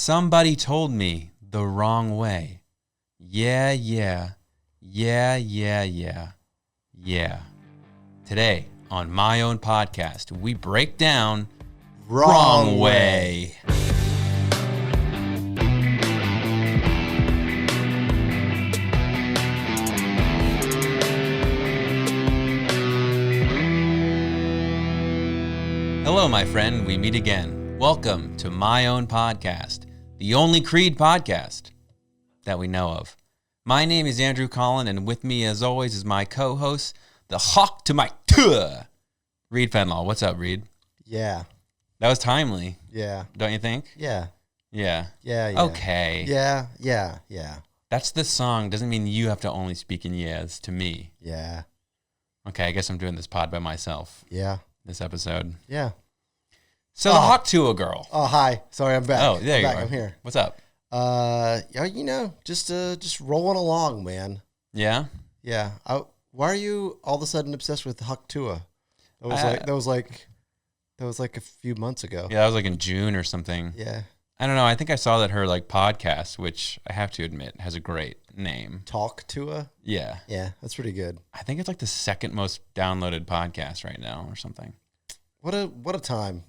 Somebody told me the wrong way. Yeah. Today, on my own podcast, we break down Wrong Way. Hello, my friend. We meet again. Welcome to my own podcast, the only Creed podcast that we know of. My name is Andrew Colin, and with me, as always, is my co-host, the Hawk Tuah, Reid Fenlaw. What's up, Reid? Yeah. That was timely. Yeah. Don't you think? Yeah. Yeah. Yeah. Okay. Yeah. That's the song. Doesn't mean you have to only speak in yes to me. Yeah. Okay, I guess I'm doing this pod by myself. Yeah. This episode. Yeah. So the Hawk Tuah girl. Oh, hi. Sorry, I'm back. Oh, there you are. I'm here. What's up? Just rolling along, man. Yeah? Yeah. Why are you all of a sudden obsessed with Hawk Tuah? That was like a few months ago. Yeah, that was like in June or something. Yeah. I don't know. I think I saw that her podcast, which I have to admit has a great name. Talk Tuah? Yeah. Yeah, that's pretty good. I think it's like the second most downloaded podcast right now or something. What a time.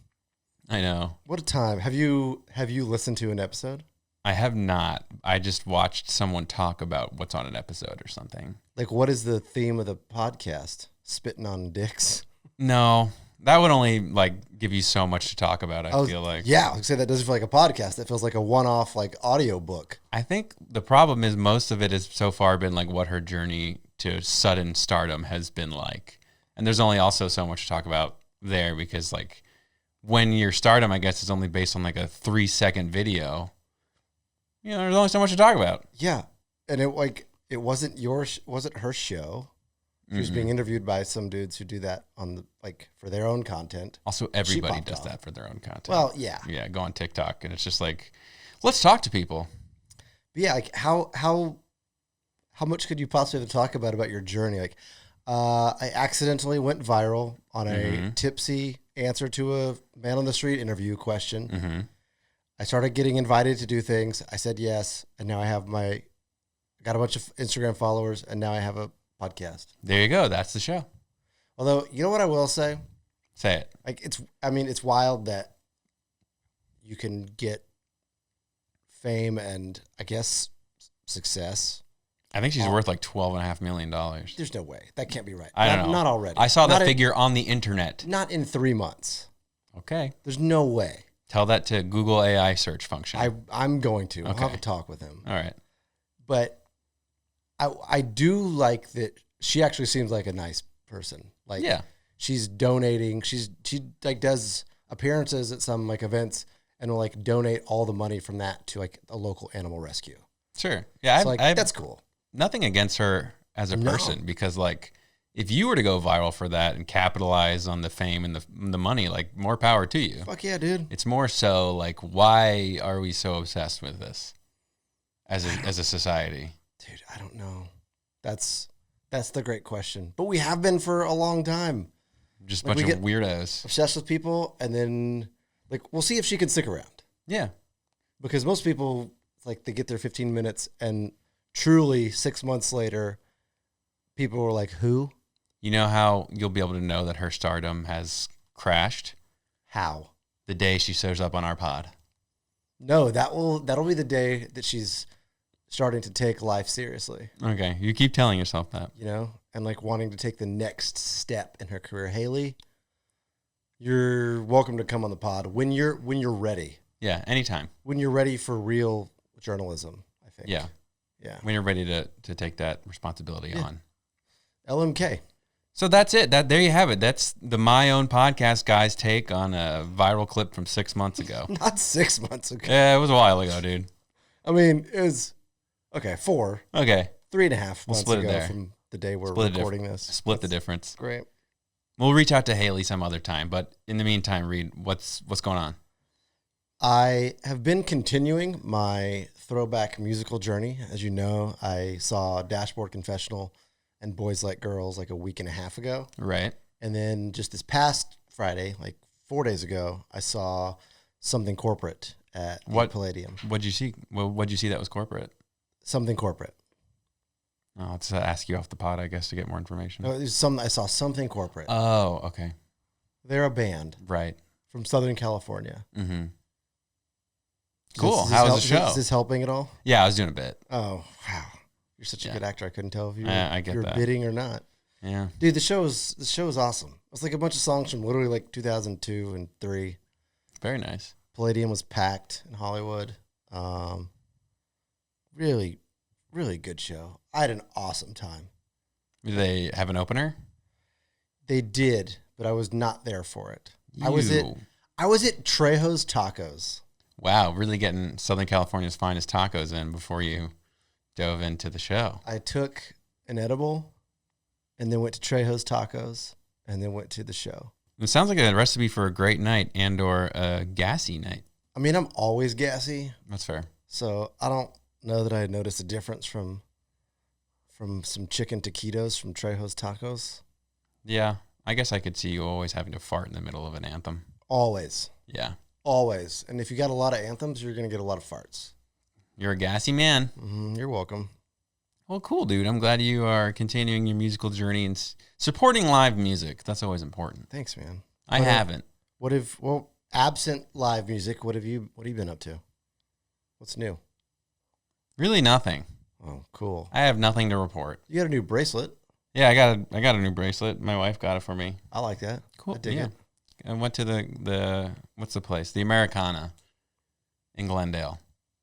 I know. What a time. Have you listened to an episode? I have not. I just watched someone talk about what's on an episode or something. Like, what is the theme of the podcast? Spitting on dicks? No, that would only give you so much to talk about. I feel like. Yeah, I would say that doesn't feel like a podcast. That feels like a one-off audio book. I think the problem is most of it has so far been what her journey to sudden stardom has been like, and there's only also so much to talk about there because when your stardom, I guess, is only based on a 3-second video. There's only so much to talk about. Yeah, and it wasn't her show. She was being interviewed by some dudes who do that on for their own content. Also, everybody does that for their own content. Well, yeah. Yeah, go on TikTok, and it's just let's talk to people. But yeah, how much could you possibly talk about your journey? I accidentally went viral on a tipsy answer to a man on the street interview question. Mm-hmm. I started getting invited to do things. I said yes, and now I got a bunch of Instagram followers, and now I have a podcast. There you go. That's the show. Although, you know what I will say? Say it. It's wild that you can get fame and, I guess, success. I think she's worth $12.5 million. There's no way. That can't be right. I don't know. Not already. I saw that figure on the internet. Not in 3 months. Okay. There's no way. Tell that to Google AI search function. I'm going to. Okay. I'll have a talk with him. All right. But I do like that she actually seems like a nice person. Yeah. She's donating. She does appearances at some events and will donate all the money from that to a local animal rescue. Sure. Yeah. So, that's cool. Nothing against her as a person because if you were to go viral for that and capitalize on the fame and the money, more power to you. Fuck yeah, dude. It's more so why are we so obsessed with this as a society? Dude, I don't know. That's the great question. But we have been for a long time. Just a bunch of weirdos. Obsessed with people, and then we'll see if she can stick around. Yeah. Because most people they get their 15 minutes and truly 6 months later, people were like, who? You know how you'll be able to know that her stardom has crashed? How? The day she shows up on our pod. No, that'll be the day that she's starting to take life seriously. Okay, you keep telling yourself that. And wanting to take the next step in her career. Haley, you're welcome to come on the pod when you're ready. Yeah, anytime. When you're ready for real journalism, I think. Yeah. Yeah. When you're ready to take that responsibility on. LMK. So that's it. There you have it. That's the My Own Podcast guy's take on a viral clip from 6 months ago. Not 6 months ago. Yeah, it was a while ago, dude. I mean, it was, 4. Okay. 3.5 months ago from the day we're recording this. Split the difference. Great. We'll reach out to Haley some other time, but in the meantime, Reid, what's going on? I have been continuing my throwback musical journey. As you know, I saw Dashboard Confessional and Boys Like Girls a week and a half ago. Right. And then just this past Friday, 4 days ago, I saw Something Corporate at What Palladium. What'd you see? What'd you see that was corporate? Something corporate. I'll have to ask you off the pod, I guess, to get more information. No, I saw something corporate. Oh, okay. They're a band. Right. From Southern California. Mm-hmm. Cool. How was the show? Is this helping at all? Yeah, I was doing a bit. Oh, wow. You're such a good actor. I couldn't tell if you I get were that. bidding or not. Yeah. Dude, the show is awesome. It's like a bunch of songs from literally like 2002 and 3. Very nice. Palladium was packed in Hollywood. Really, really good show. I had an awesome time. Did they have an opener? They did, but I was not there for it. I was at Trejo's Tacos. Wow, really getting Southern California's finest tacos in before you dove into the show. I took an edible and then went to Trejo's Tacos and then went to the show. It sounds like a recipe for a great night and or a gassy night. I mean, I'm always gassy. That's fair. So I don't know that I noticed a difference from some chicken taquitos from Trejo's Tacos. Yeah, I guess I could see you always having to fart in the middle of an anthem. Always. Yeah. Always. And if you got a lot of anthems, you're going to get a lot of farts. You're a gassy man. You're welcome. Well, cool, dude. I'm glad you are continuing your musical journey and supporting live music. That's always important. Thanks, man. I haven't. Absent live music, what have you been up to? What's new? Really nothing. Oh, cool. I have nothing to report. You got a new bracelet. Yeah, I got a new bracelet. My wife got it for me. I like that. Cool. I dig it. I went to the what's the place? The Americana in Glendale.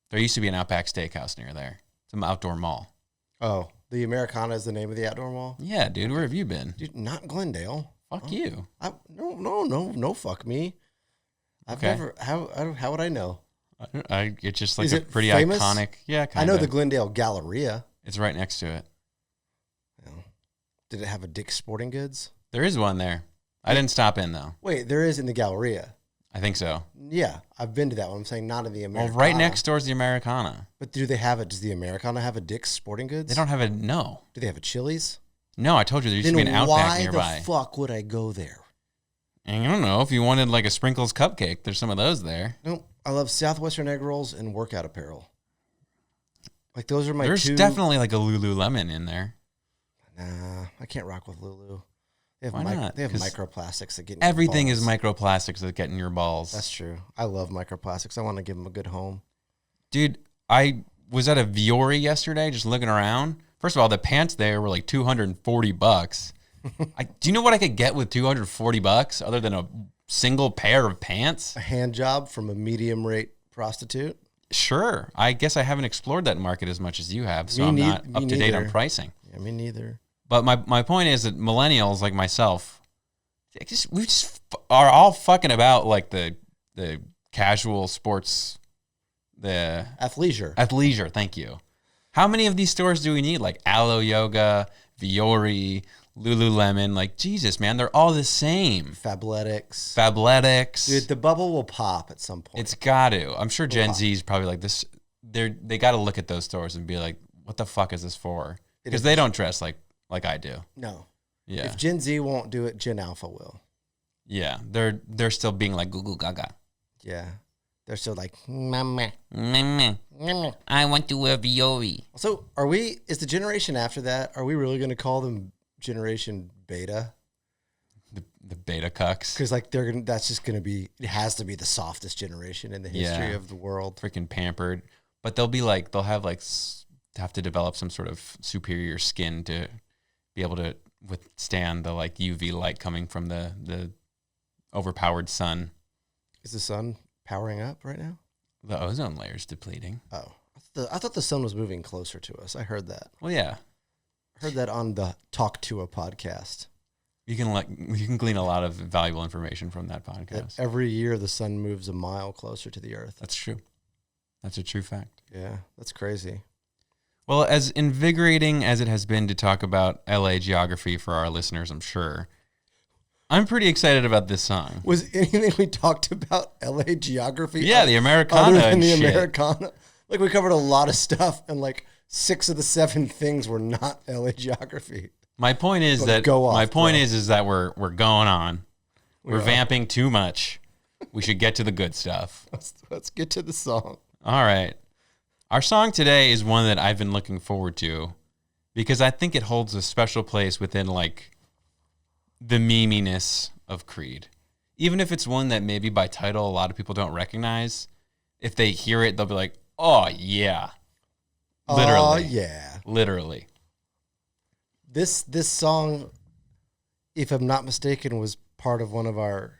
There used to be an Outback Steakhouse near there. It's an outdoor mall. Oh, the Americana is the name of the outdoor mall? Yeah, dude. Where have you been? Dude, not Glendale. Fuck you. No, fuck me. I've never. How would I know? It's just like is a it pretty famous? iconic. Yeah, I know the Glendale Galleria. It's right next to it. Did it have a Dick's Sporting Goods? There is one there. I didn't stop in though. Wait, there is in the Galleria. I think so. Yeah, I've been to that one. I'm saying not in the Americana. Well, right next door is the Americana. But do they have it? Does the Americana have a Dick's Sporting Goods? They don't have a no. Do they have a Chili's? No, I told you there used to be an Outback nearby. Why the fuck would I go there? And I don't know if you wanted like a sprinkles cupcake. There's some of those there. No, I love Southwestern egg rolls and workout apparel. Like those are my There's two. definitely like a Lululemon in there. Nah, I can't rock with Lulu. They have Why not? They have microplastics that get in everything your is balls. microplastics that get in your balls. That's true. I love microplastics. I want to give them a good home. Dude, I was at a Viore yesterday just looking around. First of all, the pants there were like $240. Do you know what I could get with $240 other than a single pair of pants? A hand job from a medium rate prostitute? Sure. I guess I haven't explored that market as much as you have, so I'm not up to date on pricing. Yeah, me neither. But my point is that millennials like myself, we just are all fucking about like the casual sports, the athleisure. Thank you. How many of these stores do we need? Like Alo Yoga, Viore, Lululemon. Like Jesus, man, they're all the same. Fabletics. Dude, the bubble will pop at some point. It's got to. I'm sure Gen Z is probably like this. They got to look at those stores and be like, what the fuck is this for? Because they don't dress like I do. No. Yeah. If Gen Z won't do it, Gen Alpha will. Yeah. They're still being like goo goo gaga. Yeah. They're still like, mama. I want to wear Viore. So is the generation after that, are we really going to call them Generation Beta? The beta cucks. Because like that's just going to be, it has to be the softest generation in the history of the world. Freaking pampered. But they'll have to develop some sort of superior skin to be able to withstand the like UV light coming from the overpowered sun. Is the sun powering up right now? The ozone layer is depleting. Oh, I thought the sun was moving closer to us. I heard that. Well, yeah. Heard that on the Hawk Tuah podcast. You can glean a lot of valuable information from that podcast. That every year the sun moves a mile closer to the earth. That's true. That's a true fact. Yeah, that's crazy. Well, as invigorating as it has been to talk about LA geography for our listeners, I'm sure, I'm pretty excited about this song. Was anything we talked about LA geography? Yeah, the Americana other than and the shit. Americana. Like we covered a lot of stuff, and like 6 of the 7 things were not LA geography. My point is that we're going on. We're vamping too much. we should get to the good stuff. Let's get to the song. All right. Our song today is one that I've been looking forward to because I think it holds a special place within like the meminess of Creed. Even if it's one that maybe by title a lot of people don't recognize, if they hear it, they'll be like, oh, yeah. Literally. Oh, yeah. Literally. This song, if I'm not mistaken, was part of one of our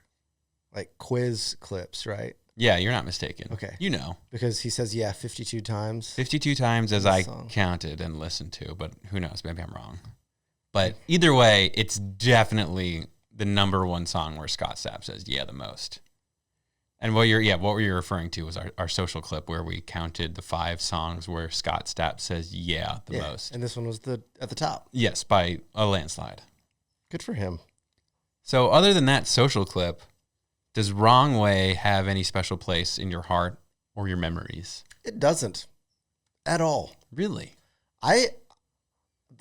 like quiz clips, right? Yeah, you're not mistaken. Okay. You know. Because he says, 52 times. 52 times as I counted and listened to, but who knows? Maybe I'm wrong. But either way, it's definitely the number one song where Scott Stapp says, yeah, the most. And what were you referring to was our social clip where we counted the 5 songs where Scott Stapp says, yeah, the most. And this one was at the top. Yes, by a landslide. Good for him. So other than that social clip, does Wrong Way have any special place in your heart or your memories? It doesn't at all. Really?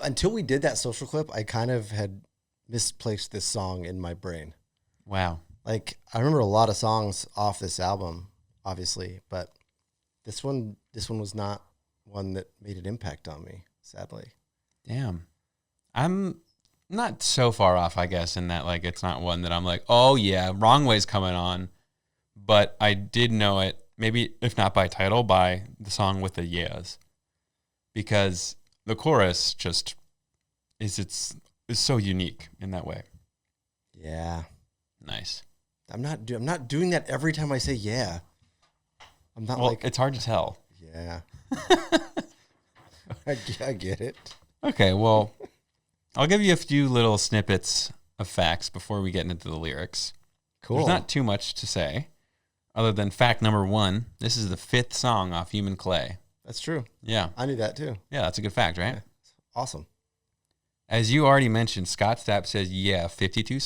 Until we did that social clip, I kind of had misplaced this song in my brain. Wow. Like, I remember a lot of songs off this album, obviously, but this one was not one that made an impact on me, sadly. Damn. I'm not so far off, I guess, in that, like, it's not one that I'm like, oh, yeah, Wrong Way's coming on. But I did know it, maybe if not by title, by the song with the yeahs. Because the chorus just is so unique in that way. Yeah. Nice. I'm not doing that every time I say yeah. I'm not like it's hard to tell. Yeah. I get it. Okay, well, I'll give you a few little snippets of facts before we get into the lyrics. Cool. There's not too much to say other than fact number 1. This is the 5th song off Human Clay. That's true. Yeah. I knew that too. Yeah, that's a good fact, right? Yeah. Awesome. As you already mentioned, Scott Stapp says, yeah, 52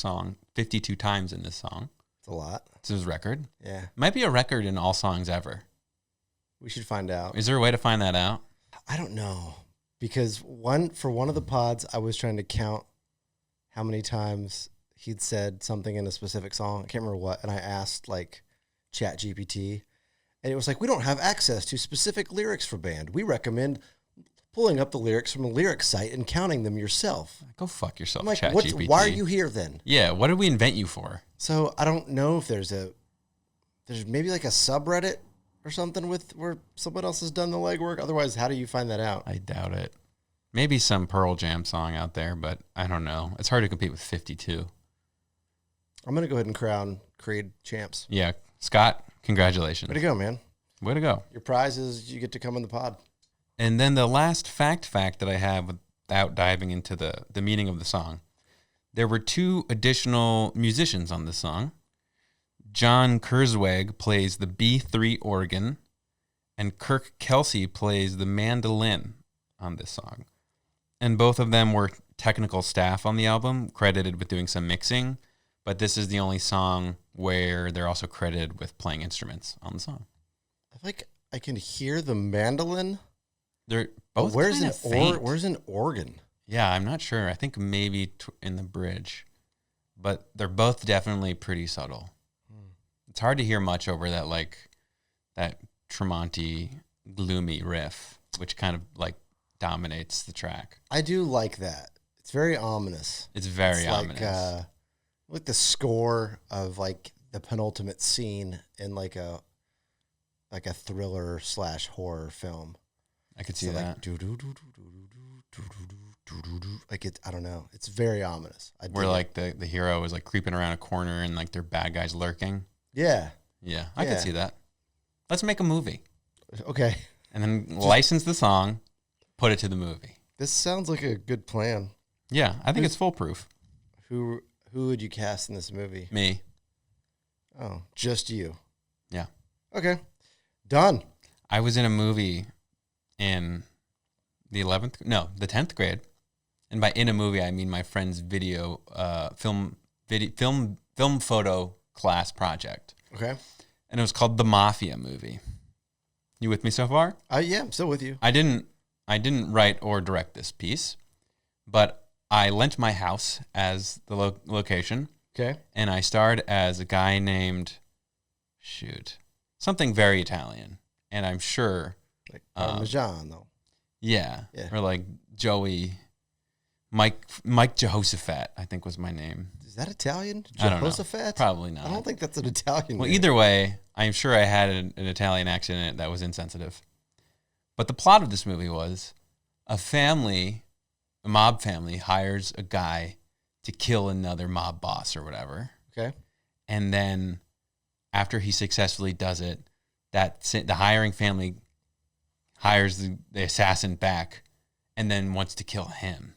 times in this song. It's a lot. It's his record. Yeah. Might be a record in all songs ever. We should find out. Is there a way to find that out? I don't know. Because for one of the pods, I was trying to count how many times he'd said something in a specific song. I can't remember what. And I asked like ChatGPT. And it was like, we don't have access to specific lyrics for band. We recommend pulling up the lyrics from a lyric site and counting them yourself. Go fuck yourself, I'm like, ChatGPT. why are you here then? Yeah, what did we invent you for? So I don't know if there's maybe like a subreddit or something where someone else has done the legwork. Otherwise, how do you find that out? I doubt it. Maybe some Pearl Jam song out there, but I don't know. It's hard to compete with 52. I'm going to go ahead and crown Creed champs. Yeah, Scott, congratulations. Way to go, man. Way to go. Your prize is you get to come on the pod. And then the last fact that I have without diving into the meaning of the song, there were 2 additional musicians on this song. John Kurzweg plays the B3 organ, and Kirk Kelsey plays the mandolin on this song. And both of them were technical staff on the album, credited with doing some mixing, but this is the only song where they're also credited with playing instruments on the song. I feel like I can hear the mandolin. They're both where's where's an organ? Yeah, I'm not sure. I think maybe in the bridge, but they're both definitely pretty subtle. It's hard to hear much over that Tremonti gloomy riff, which kind of like dominates the track. I do like that. It's very ominous. It's very ominous. Like the score of like the penultimate scene in like a thriller / horror film. I could see that. Like I don't know. It's very ominous. Where like the hero is like creeping around a corner and like their bad guys lurking. Yeah. Yeah, I could see that. Let's make a movie. Okay. And then license the song, put it to the movie. This sounds like a good plan. Yeah, I think it's foolproof. Who would you cast in this movie? Me. Oh, just you. Yeah. Okay. Done. I was in a movie in the 10th grade. And by in a movie, I mean my friend's film photo class project. Okay. And it was called The Mafia Movie. You with me so far? Yeah, I'm still with you. I didn't write or direct this piece, but I lent my house as the location. Okay. And I starred as a guy named shoot, something very Italian, and I'm sure Like Parmesan, though. Yeah, or like Mike Jehoshaphat, I think was my name. Is that Italian? I don't know. Jehoshaphat? Probably not. I don't think that's an Italian Well, name. either way, I'm sure I had an Italian accent in it that was insensitive. But the plot of this movie was a mob family hires a guy to kill another mob boss or whatever. Okay. And then after he successfully does it, the hiring family hires the assassin back and then wants to kill him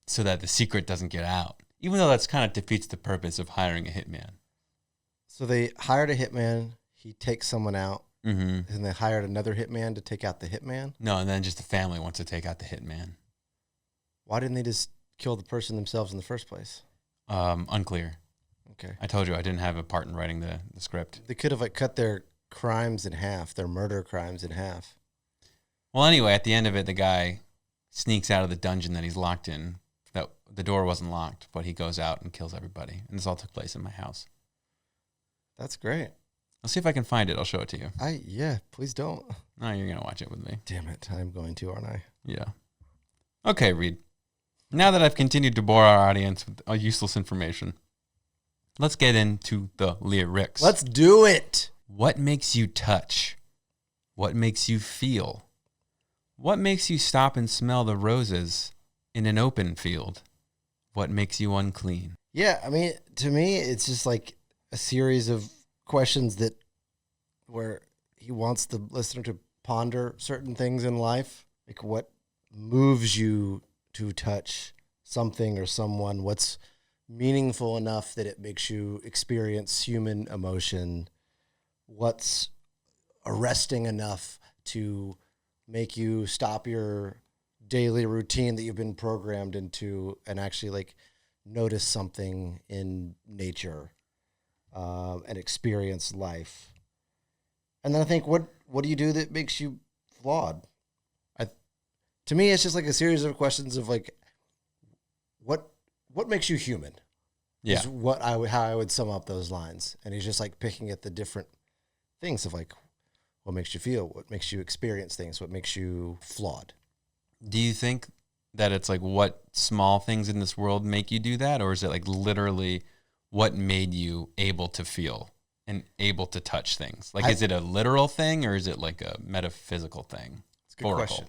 so that the secret doesn't get out, even though that's kind of defeats the purpose of hiring a hitman. So they hired a hitman. He takes someone out. Mm-hmm. And they hired another hitman to take out the hitman? No, and then just the family wants to take out the hitman. Why didn't they just kill the person themselves in the first place? Unclear. Okay. I told you I didn't have a part in writing the script. They could have like cut their crimes in half, their murder crimes in half. Well, anyway, at the end of it, the guy sneaks out of the dungeon that he's locked in. That the door wasn't locked, but he goes out and kills everybody. And this all took place in my house. That's great. I'll see if I can find it. I'll show it to you. Yeah, please don't. No, you're going to watch it with me. Damn it. I'm going to, aren't I? Yeah. Okay, Reid. Now that I've continued to bore our audience with useless information, let's get into the lyrics. Let's do it. What makes you touch? What makes you feel? What makes you stop and smell the roses in an open field? What makes you unclean? Yeah, I mean, to me, it's just like a series of questions where he wants the listener to ponder certain things in life. Like what moves you to touch something or someone? What's meaningful enough that it makes you experience human emotion? What's arresting enough to make you stop your daily routine that you've been programmed into and actually like notice something in nature and experience life? And then I think, what do you do that makes you flawed? To me, it's just like a series of questions of like, what makes you human? Yeah. Is how I would sum up those lines. And he's just like picking at the different things of like, what makes you feel? What makes you experience things? What makes you flawed? Do you think that it's like what small things in this world make you do that? Or is it like literally what made you able to feel and able to touch things? Like, is it a literal thing or is it like a metaphysical thing? It's a good question.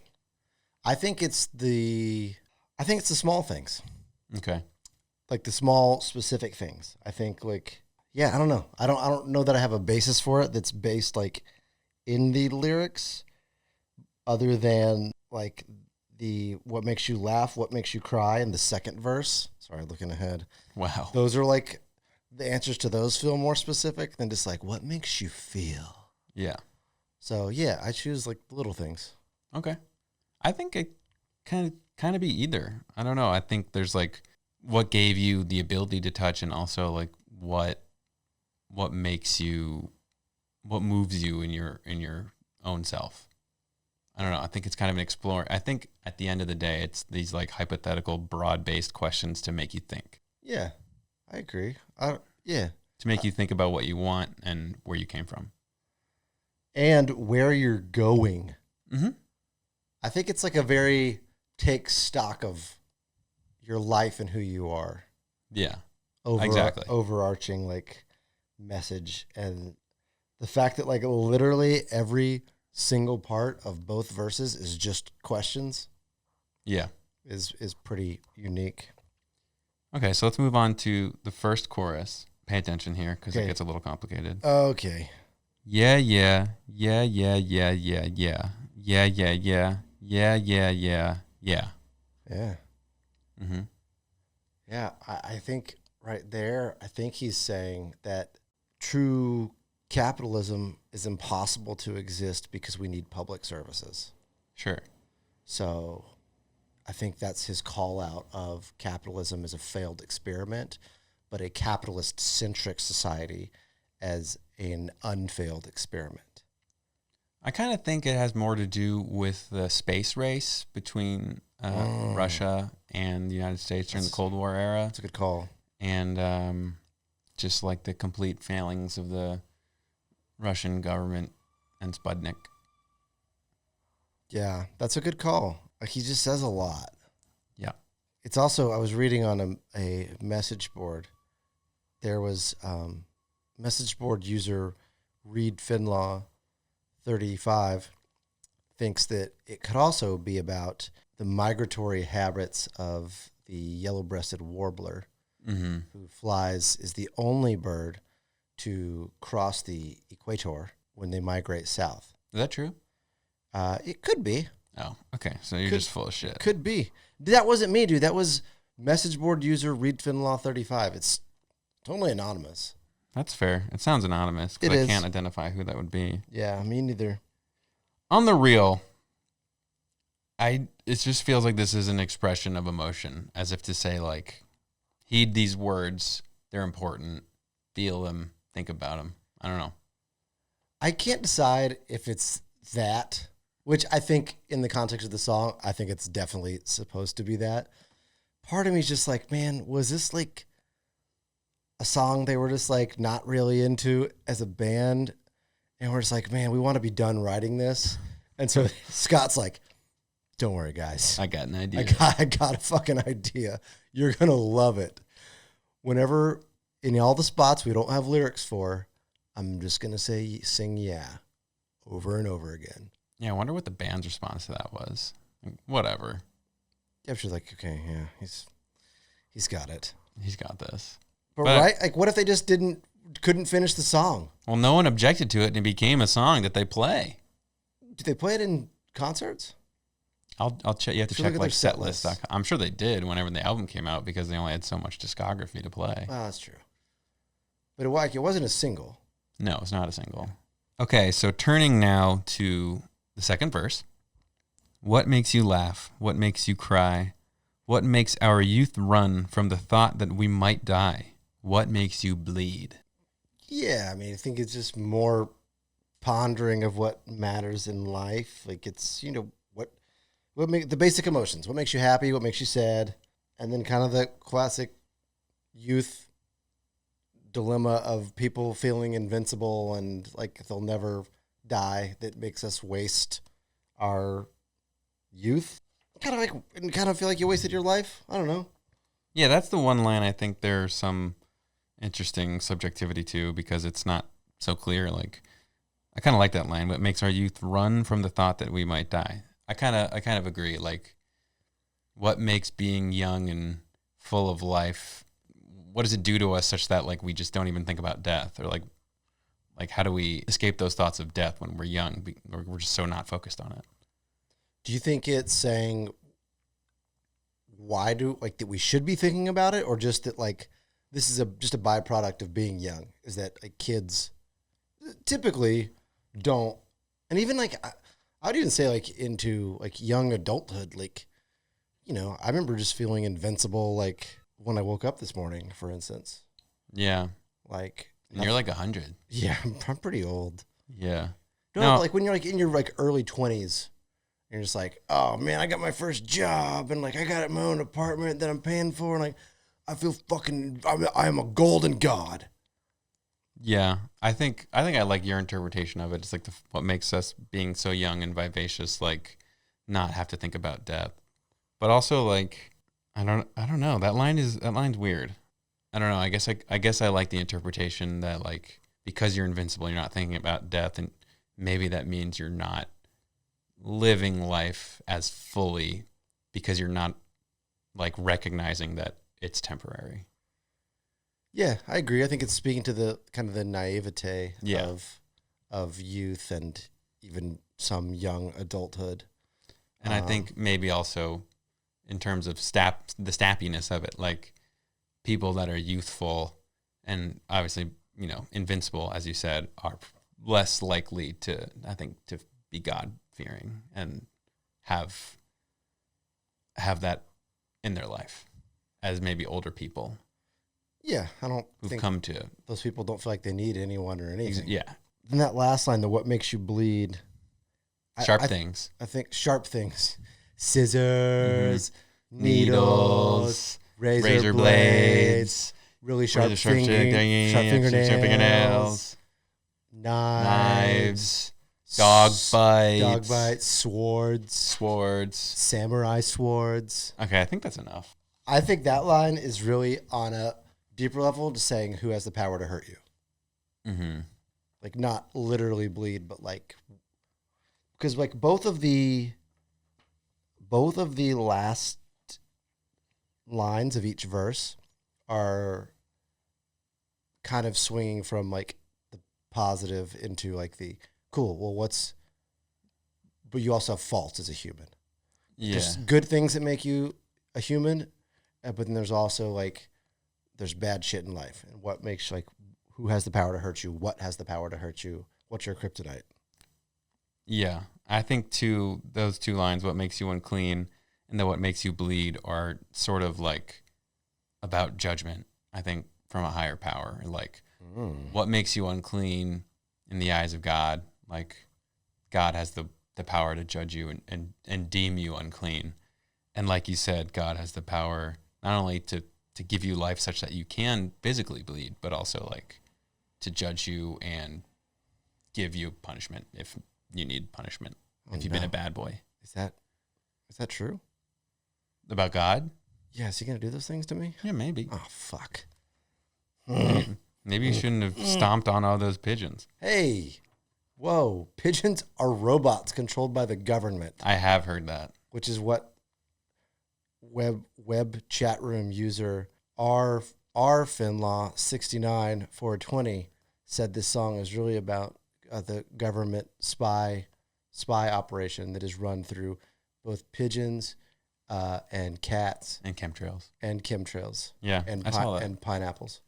I think it's the small things. Okay. Like the small specific things. I think like, yeah, I don't know. I don't know that I have a basis for it that's based like in the lyrics other than like the what makes you laugh, what makes you cry in the second verse. Sorry, looking ahead. Wow. Those are like the answers to those feel more specific than just like what makes you feel. Yeah. So yeah, I choose like little things. Okay. I think it kind of be either. I don't know. I think there's like what gave you the ability to touch and also like what makes you, what moves you in your own self. I don't know. I think it's kind of an explore. I think at the end of the day, it's these like hypothetical, broad-based questions to make you think. Yeah, I agree. Yeah. To make you think about what you want and where you came from. And where you're going. Mm-hmm. I think it's like a very take stock of your life and who you are. Yeah, exactly. Overarching like message. And the fact that like literally every single part of both verses is just questions. Yeah. Is pretty unique. Okay, so let's move on to the first chorus. Pay attention here because it gets a little complicated. Okay. Yeah, yeah, yeah, yeah, yeah, yeah, yeah, yeah, yeah, yeah, yeah, yeah, yeah, yeah. Yeah. Mm-hmm. Yeah, I think right there, I think he's saying that true capitalism is impossible to exist because we need public services. Sure. So I think that's his call out of capitalism as a failed experiment, but a capitalist-centric society as an unfailed experiment. I kind of think it has more to do with the space race between Russia and the United States during the Cold War era. That's a good call. And just like the complete failings of the Russian government and Sputnik. Yeah, that's a good call. Like, he just says a lot. Yeah. It's also, I was reading on a message board. There was message board user Reid Fenlaw, 35, thinks that it could also be about the migratory habits of the yellow-breasted warbler, Mm-hmm. who is the only bird to cross the equator when they migrate south. Is that true? It could be. Oh, okay. So you're just full of shit. Could be. That wasn't me, dude. That was message board user Reid Fenlaw 35. It's totally anonymous. That's fair. It sounds anonymous because I can't identify who that would be. Yeah, me neither. On the real, it just feels like this is an expression of emotion, as if to say, like, heed these words. They're important. Feel them. Think about them. I don't know. I can't decide if it's that, which I think in the context of the song, I think it's definitely supposed to be that. Part of me is just like, man, was this like a song they were just like not really into as a band? And we're just like, man, we want to be done writing this. And so Scott's like, don't worry, guys. I got an idea. I got a fucking idea. You're going to love it. Whenever in all the spots we don't have lyrics for, I'm just going to sing yeah over and over again. Yeah, I wonder what the band's response to that was. Like, whatever. Yeah, she's like, okay, yeah, he's got it. He's got this. But right? Like, what if they just couldn't finish the song? Well, no one objected to it, and it became a song that they play. Do they play it in concerts? I'll check. You have to check look at like their set list. setlist.com. I'm sure they did whenever the album came out because they only had so much discography to play. Oh, that's true. But it wasn't a single. No, it's not a single. Okay, so turning now to the second verse. What makes you laugh? What makes you cry? What makes our youth run from the thought that we might die? What makes you bleed? Yeah, I mean, I think it's just more pondering of what matters in life. Like, it's, what make the basic emotions. What makes you happy? What makes you sad? And then kind of the classic youth dilemma of people feeling invincible and like they'll never die, that makes us waste our youth. Kind of feel like you wasted your life. I don't know. Yeah, that's the one line I think there's some interesting subjectivity to because it's not so clear. Like, I kind of like that line. What makes our youth run from the thought that we might die? I kind of agree. Like, what makes being young and full of life? What does it do to us such that like we just don't even think about death, or like how do we escape those thoughts of death when we're young? We're just so not focused on it. Do you think it's saying that we should be thinking about it, or just that like this is just a byproduct of being young? Is that like kids typically don't, and even like I would even say like into like young adulthood, like, I remember just feeling invincible, like when I woke up this morning, for instance. Yeah. Like, and you're like 100. Yeah, I'm pretty old. Yeah. No, like when you're like in your like early 20s, you're just like, oh man, I got my first job and like I got my own apartment that I'm paying for, and like I feel I'm a golden god. Yeah, I think I like your interpretation of it. It's like what makes us being so young and vivacious, like not have to think about death, but also like I don't know. That line's weird. I don't know. I guess I like the interpretation that like because you're invincible, you're not thinking about death, and maybe that means you're not living life as fully because you're not like recognizing that it's temporary. Yeah, I agree. I think it's speaking to the kind of the naivete of youth and even some young adulthood. And I think maybe also in terms of the snappiness of it, like people that are youthful and obviously, invincible, as you said, are less likely to be God-fearing and have that in their life as maybe older people. Yeah, I don't think come to those people don't feel like they need anyone or anything. Yeah. Then that last line, what makes you bleed? Sharp things. I think sharp things. Scissors, needles, razor blades, really sharp fingernails, Knives. Dog bites. Dog bites. Swords. Swords. Samurai swords. Okay, I think that's enough. I think that line is really on a deeper level, just saying who has the power to hurt you. Mm-hmm. Like, not literally bleed, but like, because like both of the last lines of each verse are kind of swinging from like the positive into like the cool. Well, but you also have faults as a human. Yeah. There's good things that make you a human, but then there's also like, there's bad shit in life. And what makes like, who has the power to hurt you? What has the power to hurt you? What's your kryptonite? Yeah. I think those two lines, what makes you unclean and then what makes you bleed, are sort of like about judgment, I think, from a higher power. Like, what makes you unclean in the eyes of God? Like, God has the power to judge you and deem you unclean. And like you said, God has the power not only to give you life such that you can physically bleed, but also like to judge you and give you punishment if you need punishment. If you've been a bad boy. Is that true? About God? Yeah, is he going to do those things to me? Yeah, maybe. Oh, fuck. Maybe you shouldn't have stomped on all those pigeons. Hey, whoa. Pigeons are robots controlled by the government. I have heard that. Which is what web chat room user R Fenlaw 69420 said this song is really about the government spy operation that is run through both pigeons and cats and chemtrails. Yeah, I saw that. And pineapples.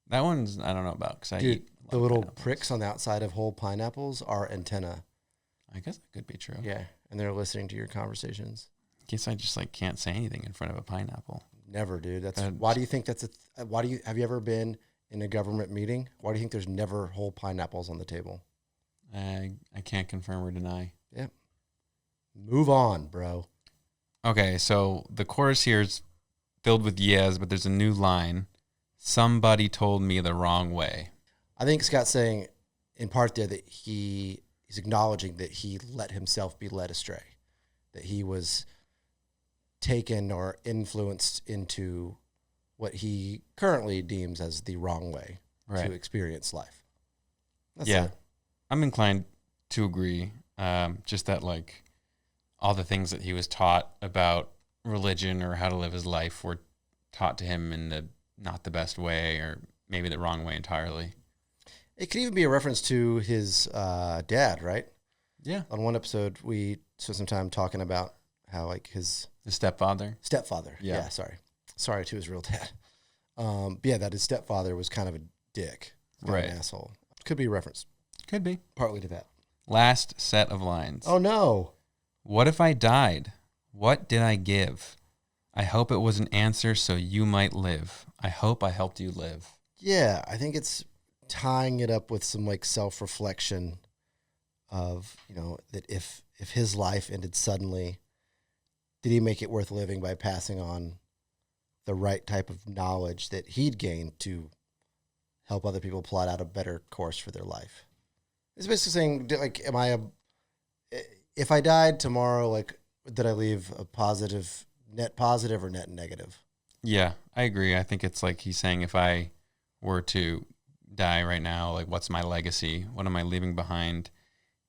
That one's I don't know about because I eat the little pricks on the outside of whole pineapples are antenna. I guess that could be true. Yeah, and they're listening to your conversations. I guess I just like can't say anything in front of a pineapple. Never, dude. Why do you think that's have you ever been in a government meeting? Why do you think there's never whole pineapples on the table? I can't confirm or deny. Yeah. Move on, bro. Okay, so the chorus here is filled with yes, but there's a new line. Somebody told me the wrong way. I think Scott's saying in part there that he's acknowledging that he let himself be led astray, that he was taken or influenced into what he currently deems as the wrong way to experience life. That's it. I'm inclined to agree. Just that like all the things that he was taught about religion or how to live his life were taught to him in the not the best way or maybe the wrong way entirely. It could even be a reference to his dad, right? Yeah. On one episode, we spent some time talking about how like his stepfather. Yeah. Sorry to his real dad. That his stepfather was kind of a dick, an asshole. Could be a reference. Could be. Partly to that. Last set of lines. Oh no. What if I died? What did I give? I hope it was an answer so you might live. I hope I helped you live. Yeah, I think it's tying it up with some like self-reflection of, that if his life ended suddenly, did he make it worth living by passing on the right type of knowledge that he'd gained to help other people plot out a better course for their life? It's basically saying, like, if I died tomorrow, like, did I leave a net positive or net negative? Yeah, I agree. I think it's like he's saying if I were to die right now, like, what's my legacy? What am I leaving behind?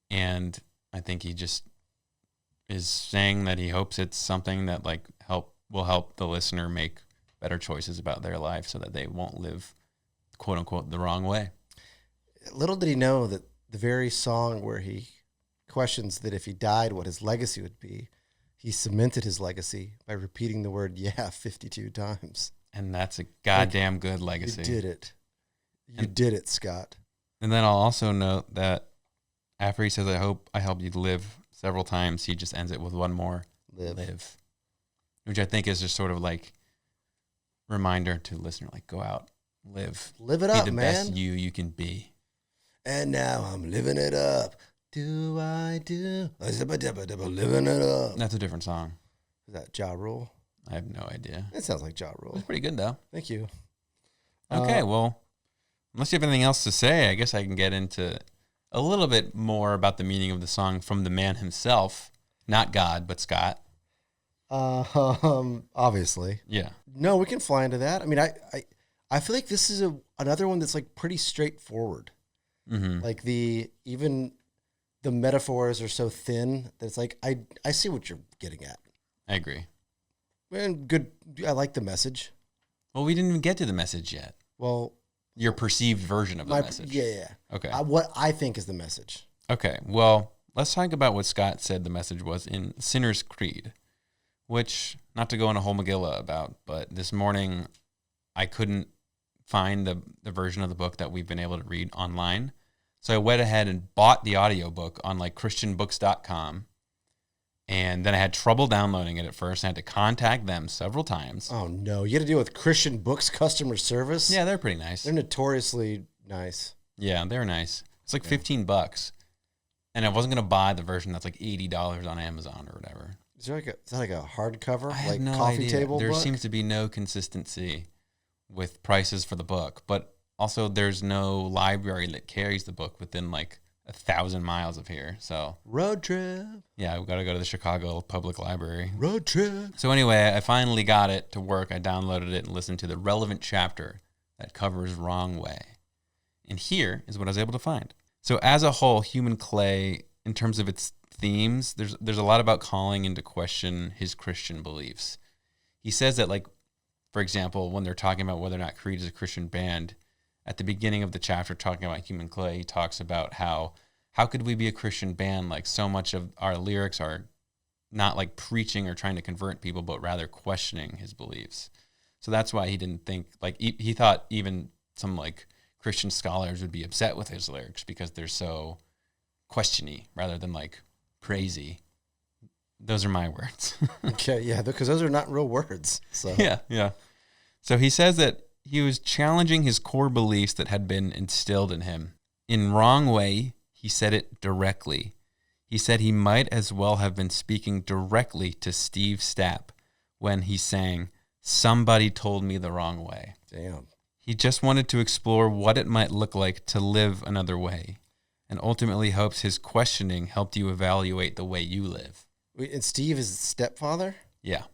And I think he just is saying that he hopes it's something that like will help the listener make better choices about their life so that they won't live, quote unquote, the wrong way. Little did he know that the very song where he questions that if he died, what his legacy would be, he cemented his legacy by repeating the word 52 times. And that's a goddamn good legacy. You did it. You did it, Scott. And then I'll also note that after he says, I hope I helped you live several times, he just ends it with one more, live. Which I think is just sort of like reminder to the listener, like, go out, live. Live it up, man. Be the best you can be. And now I'm living it up. Do I do? Living it up. That's a different song. Is that Ja Rule? I have no idea. It sounds like Ja Rule. It's pretty good, though. Thank you. Okay, well, unless you have anything else to say, I guess I can get into a little bit more about the meaning of the song from the man himself, not God, but Scott. Obviously. Yeah. No, we can fly into that. I mean, I feel like this is another one that's like pretty straightforward. Mm-hmm. Like even the metaphors are so thin that it's like, I see what you're getting at. I agree. And good. I like the message. Well, we didn't even get to the message yet. Well, your perceived version of the message. Yeah. Okay. What I think is the message. Okay. Well, let's talk about what Scott said the message was in Sinner's Creed, which, not to go on a whole Megillah about, but this morning I couldn't find the version of the book that we've been able to read online. So I went ahead and bought the audiobook on like christianbooks.com. And then I had trouble downloading it at first. I had to contact them several times. Oh, no. You had to deal with Christian Books customer service? Yeah, they're pretty nice. They're notoriously nice. Yeah, they're nice. It's like $15. And I wasn't going to buy the version that's like $80 on Amazon or whatever. Is that like a hardcover? I have like no coffee idea. table There book? seems to be no consistency with prices for the book. But also there's no library that carries the book within like 1,000 miles of here. So road trip. Yeah, we got to go to the Chicago Public Library. Road trip. So anyway, I finally got it to work. I downloaded it and listened to the relevant chapter that covers wrong way. And here is what I was able to find. So as a whole, Human Clay, in terms of its themes, there's a lot about calling into question his Christian beliefs. He says that, like, for example, when they're talking about whether or not Creed is a Christian band, at the beginning of the chapter talking about Human Clay, he talks about how could we be a Christian band? Like, so much of our lyrics are not like preaching or trying to convert people, but rather questioning his beliefs. So that's why he didn't think, like, he thought even some like Christian scholars would be upset with his lyrics because they're so questiony rather than like crazy. Those are my words. Okay, yeah, because those are not real words. So Yeah. So he says that he was challenging his core beliefs that had been instilled in him. In wrong way, he said it directly. He said he might as well have been speaking directly to Steve Stapp when he sang, "Somebody told me the wrong way." Damn. He just wanted to explore what it might look like to live another way, and ultimately hopes his questioning helped you evaluate the way you live. Wait, and Steve is the stepfather? Yeah.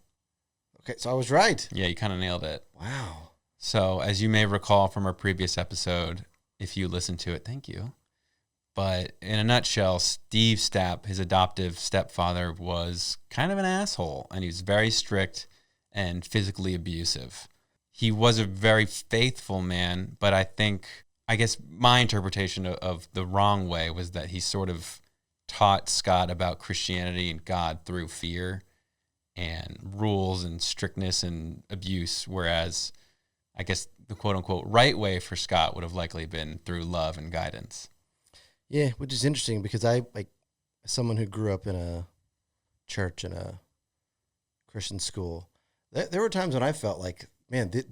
Okay, so I was right. Yeah, you kind of nailed it. Wow. So, as you may recall from our previous episode, if you listened to it, thank you. But in a nutshell, Steve Stapp, his adoptive stepfather, was kind of an asshole, and he was very strict and physically abusive. He was a very faithful man, but I guess my interpretation of the wrong way was that he sort of taught Scott about Christianity and God through fear and rules and strictness and abuse, whereas I guess the quote-unquote right way for Scott would have likely been through love and guidance. Yeah, which is interesting because I, like, as someone who grew up in a church and a Christian school, there were times when I felt like, man, this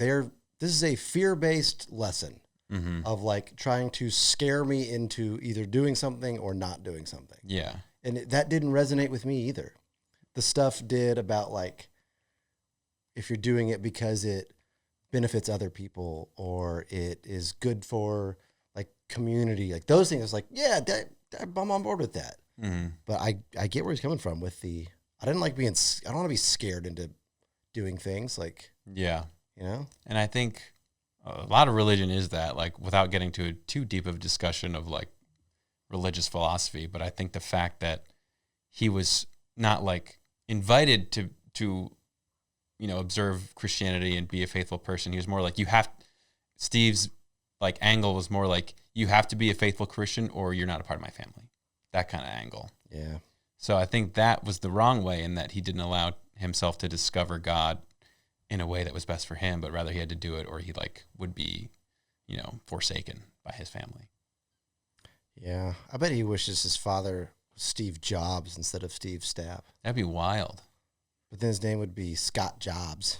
is a fear-based lesson of, like, trying to scare me into either doing something or not doing something. Yeah. And that didn't resonate with me either. The stuff did about, like, if you're doing it because it benefits other people or it is good for like community, like those things. I was like, yeah, I'm on board with that. But I get where he's coming from with I don't want to be scared into doing things like, yeah, you know? And I think a lot of religion is that, like, without getting to too deep of a discussion of like religious philosophy, but I think the fact that he was not like invited to observe Christianity and be a faithful person. He was more like, Steve's like angle was more like, you have to be a faithful Christian or you're not a part of my family. That kind of angle. Yeah. So I think that was the wrong way in that he didn't allow himself to discover God in a way that was best for him, but rather he had to do it or he like would be, forsaken by his family. Yeah. I bet he wishes his father was Steve Jobs instead of Steve Stapp. That'd be wild. But then his name would be Scott Jobs.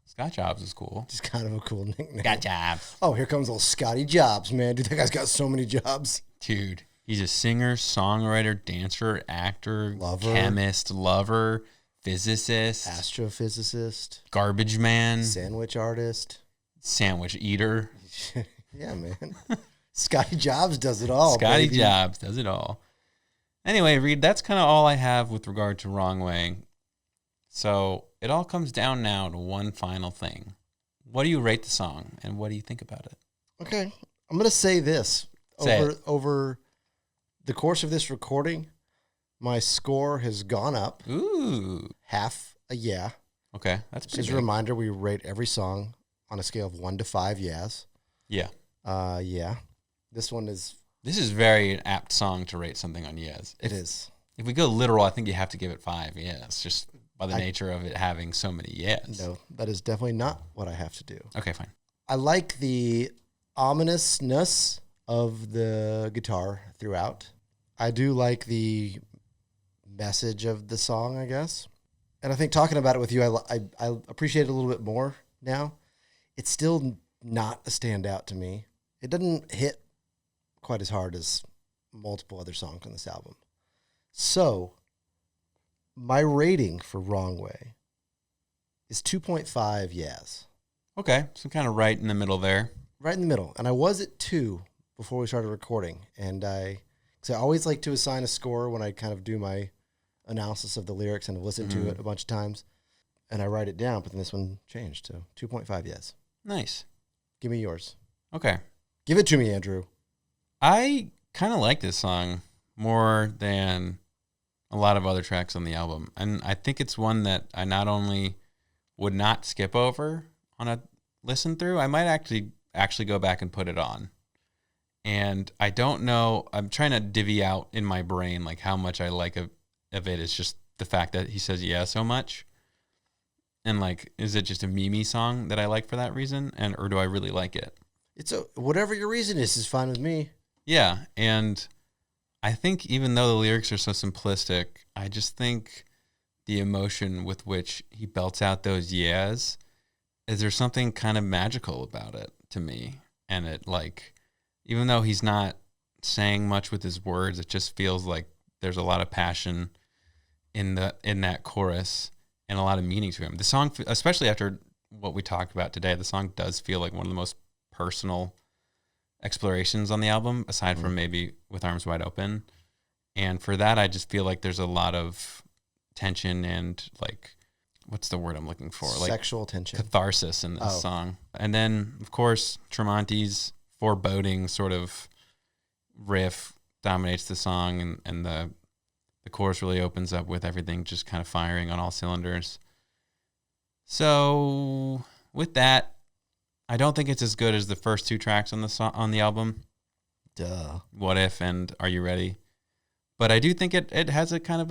Scott Jobs is cool. Just kind of a cool nickname. Scott Jobs. Oh, here comes old Scotty Jobs, man. Dude, that guy's got so many jobs. Dude, he's a singer, songwriter, dancer, actor, lover, chemist, lover, physicist, astrophysicist, garbage man, sandwich artist, sandwich eater. Yeah, man. Scotty Jobs does it all. Scotty baby. Jobs does it all. Anyway, Reid, that's kind of all I have with regard to Wrong Way. So it all comes down now to one final thing. What do you rate the song, and what do you think about it? Okay. I'm going to say this. Over the course of this recording, my score has gone up. Ooh. Half a yeah. Okay, that's pretty Just big. a reminder, we rate every song on a scale of 1 to 5 yeahs. Yeah. Yeah. This one is... This is very an apt song to rate something on yes. It is. If we go literal, I think you have to give it 5 yes, just by the nature of it having so many yes. No, that is definitely not what I have to do. Okay, fine. I like the ominousness of the guitar throughout. I do like the message of the song, I guess. And I think talking about it with you, I appreciate it a little bit more now. It's still not a standout to me. It doesn't hit quite as hard as multiple other songs on this album. So my rating for Wrong Way is 2.5 yeahs. Okay, so kind of right in the middle there. Right in the middle. And I was at 2 before we started recording. And I always like to assign a score when I kind of do my analysis of the lyrics and have listened to it a bunch of times. And I write it down, but then this one changed to 2.5 yeahs. Nice. Give me yours. Okay. Give it to me, Andrew. I kind of like this song more than a lot of other tracks on the album. And I think it's one that I not only would not skip over on a listen through, I might actually go back and put it on. And I don't know, I'm trying to divvy out in my brain like how much I like of it. It's just the fact that he says yeah so much. And like, is it just a Mimi song that I like for that reason? Or do I really like it? Whatever your reason is fine with me. Yeah, and I think even though the lyrics are so simplistic, I just think the emotion with which he belts out those yeahs, is there something kind of magical about it to me. And it like, even though he's not saying much with his words, it just feels like there's a lot of passion in that chorus and a lot of meaning to him. The song, especially after what we talked about today, the song does feel like one of the most personal explorations on the album, aside from maybe With Arms Wide Open. And for that, I just feel like there's a lot of tension and like, what's the word I'm looking for? Like sexual tension. Catharsis in this song. And then, of course, Tremonti's foreboding sort of riff dominates the song, and the chorus really opens up with everything just kind of firing on all cylinders. So with that, I don't think it's as good as the first 2 tracks on the album. Duh. What If and Are You Ready? But I do think it has a kind of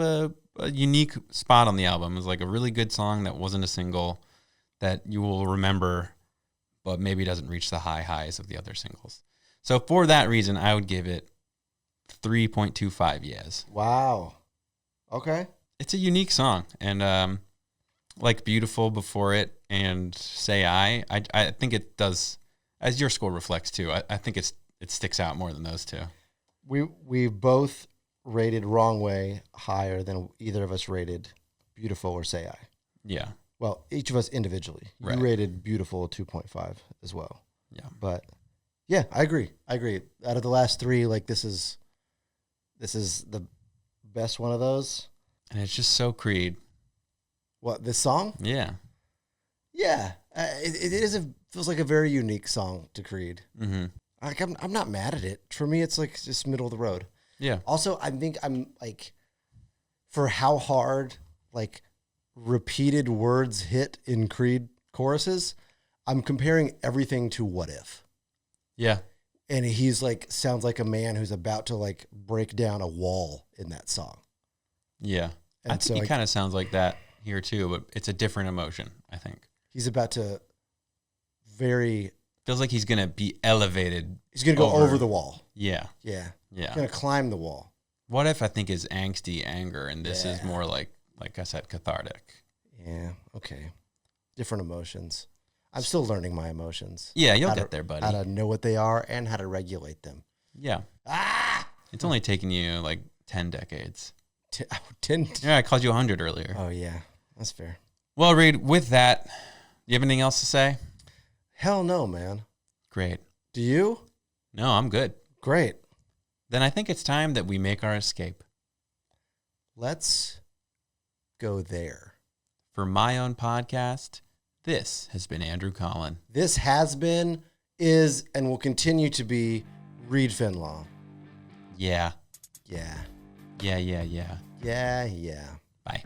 a unique spot on the album. It's like a really good song that wasn't a single that you will remember, but maybe doesn't reach the highs of the other singles. So for that reason, I would give it 3.25 yeahs. Wow. Okay. It's a unique song, and like Beautiful before it and Say I think it does, as your score reflects too. I think it sticks out more than those 2. We both rated Wrong Way higher than either of us rated Beautiful or Say I. Yeah. Well, each of us individually. Right. You rated Beautiful 2.5 as well. Yeah. But yeah, I agree. Out of the last 3, like this is the best one of those. And it's just so Creed. What, this song? Yeah. Yeah. It feels like a very unique song to Creed. Mm-hmm. Like I'm not mad at it. For me, it's like just middle of the road. Yeah. Also, I think I'm like, for how hard like repeated words hit in Creed choruses, I'm comparing everything to What If. Yeah. And he's like, sounds like a man who's about to like break down a wall in that song. Yeah. And I think he kind of sounds like that here too, but it's a different emotion, I think. He's about to feels like he's going to be elevated. He's going to go over the wall. Yeah. Yeah. Yeah. He's going to climb the wall. What If I think is angsty anger, and this is more like I said, cathartic. Yeah. Okay. Different emotions. I'm still learning my emotions. Yeah, you'll get there, buddy. How to know what they are and how to regulate them. Yeah. It's only taken you like 10 decades. 10? Yeah, I called you 100 earlier. Oh, yeah. That's fair. Well, Reid, with that, you have anything else to say? Hell no, man. Great. Do you? No, I'm good. Great. Then I think it's time that we make our escape. Let's go there. For my own podcast, this has been Andrew Colin. This has been, is, and will continue to be Reid Fenlaw. Yeah. Yeah. Yeah. Yeah, yeah. Bye.